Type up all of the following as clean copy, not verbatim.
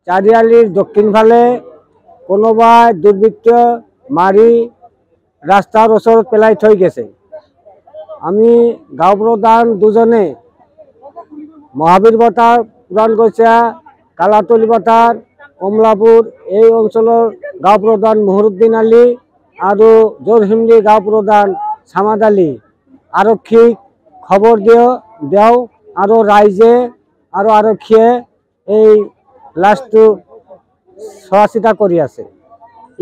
চাৰিয়ালিৰ দক্ষিণ ফালে কোনোবাই দুৰ্বৃত্ত মাৰি ৰাস্তাৰ ওচৰত পেলাই থৈ গেছে। আমি গাঁও প্ৰধান দুজনে মহাবীৰ বতাৰ পুৰাণগৈছা কালাতলি বতাৰ কমলাপুৰ এই অঞ্চলৰ গাঁও প্ৰধান মহৰুদ্দিন আলী আৰু জোৰহিমলি গাঁও প্ৰধান ছামাদ আলী আৰক্ষীক খবৰ দিওঁ আৰু ৰাইজে আৰু আৰক্ষীয়ে এই লাশটো চোৱা চিতা কৰি আছে।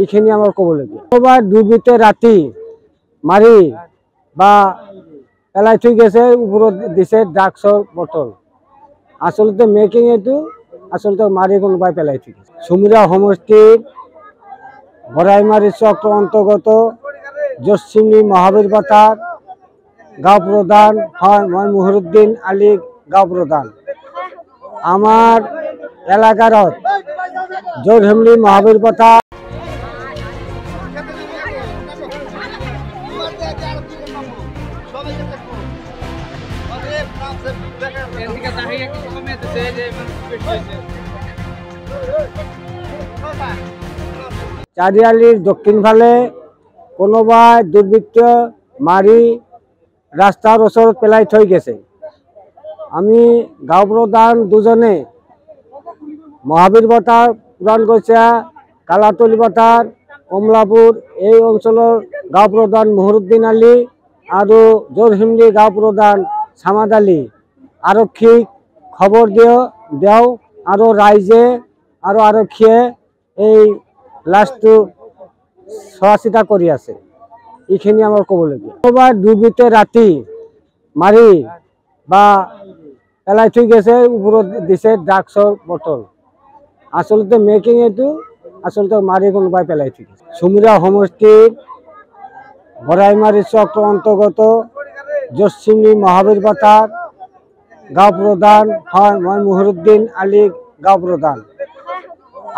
এইখিনি আমাৰ ক'বলগীয়া। কোনোবাই দুৰ্বৃত্তে ৰাতি মাৰি বা পেলাই থৈ গেছে, ওপৰত দিছে ড্ৰাগছৰ বটল। আচলতে মেকিং এইটো আচলতে মাৰি কোনোবাই পেলাই থৈ গেছে। চুমুৰীয়া সমষ্টিৰ ভৰাইমাৰী চক্ৰ অন্তৰ্গত জচিমী মহাবীৰ বতাৰ গাঁও প্ৰধান হয় মই মহৰুদ্দিন আলী গাঁও প্ৰধান। আমাৰ এলাকাৰ জোৰহিমলি মহাবীৰ বতাৰ চাৰিয়ালিৰ দক্ষিণ ফালে কোনোবাই দুৰ্বৃত্ত মাৰি ৰাস্তাৰ ওচৰত পেলাই থৈ গেছে। আমি গাঁও প্ৰধান দুজনে মহাবীৰ বতাৰ পুৰাণগৈছা কালাতলি বতাৰ কমলাপুৰ এই অঞ্চলৰ গাঁও প্ৰধান মহৰুদ্দিন আলী আৰু জোৰহিমলি গাঁও প্ৰধান ছামাদ আলী আৰক্ষীক খবৰ দিওঁ আৰু ৰাইজে আৰু আৰক্ষীয়ে এই লাশটো চোৱা চিতা কৰি আছে। এইখিনি আমাৰ ক'বলগীয়া। কোনোবাই দুৰ্বৃত্তে ৰাতি মাৰি বা পেলাই থৈ গেছে, ওপৰত দিছে ড্ৰাগছৰ বটল। আচলতে মেকিং এইটো আচলতে মাৰি কোনোবাই পেলাই থৈ গেছে। চুমুৰীয়া সমষ্টিৰ ভৰাইমাৰী চক্ৰ অন্তৰ্গত জচিমী মহাবীৰ বতাৰ গাঁও প্ৰধান হয় মই মহৰুদ্দিন আলী গাঁও প্ৰধান।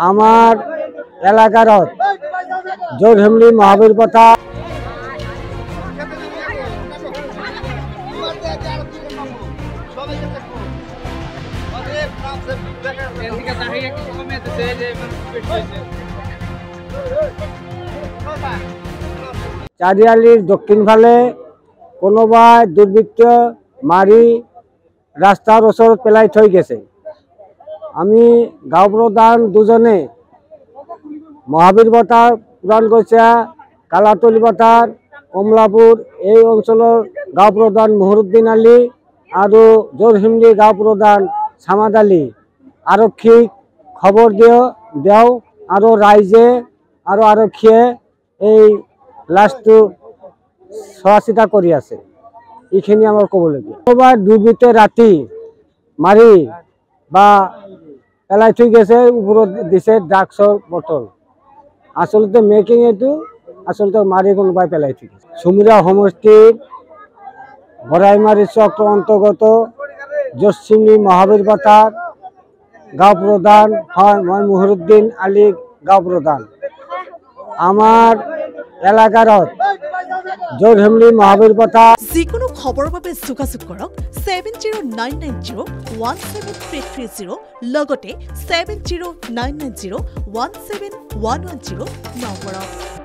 আমাৰ এলাকাৰ জোৰহিমলি মহাবীৰ বতাৰ চাৰিয়ালিৰ দক্ষিণ ফালে কোনোবাই দুৰ্বৃত্ত মাৰি ৰাস্তাৰ ওচৰত পেলাই থৈ গেছে। আমি গাঁও প্ৰধান দুজনে মহাবীৰ বতাৰ পুৰাণগৈছা কালাতলি বতাৰ কমলাপুৰ এই অঞ্চলৰ গাঁও প্ৰধান মহৰুদ্দিন আলী আৰু জোৰহিমলি গাঁও প্ৰধান ছামাদ আলী আৰক্ষীক খবৰ দিওঁ আৰু ৰাইজে আৰু আৰক্ষীয়ে এই লাশটো চোৱা চিতা কৰি আছে। এইখিনি আমাৰ ক'বলগীয়া। কোনোবাই দুৰ্বৃত্তে ৰাতি মাৰি বা পেলাই থৈ গেছে, ওপৰত দিছে ড্ৰাগছৰ বটল। আচলতে মেকিং এইটো আচলতে মাৰি কোনোবাই পেলাই থৈ গেছে। চুমুৰীয়া সমষ্টিৰ ভৰাইমাৰী চক্ৰ অন্তৰ্গত জচিমী মহাবীৰ বতাৰ গাঁও প্ৰধান হয় মই মহৰুদ্দিন আলী গাঁও প্ৰধান। আমাৰ এলাকাৰ জোৰহিমলি মহাবীৰ বতাৰ। যিকোনো খবৰৰ বাবে যোগাযোগ কৰক 7099017330 লগতে 7099017110 নম্বৰত।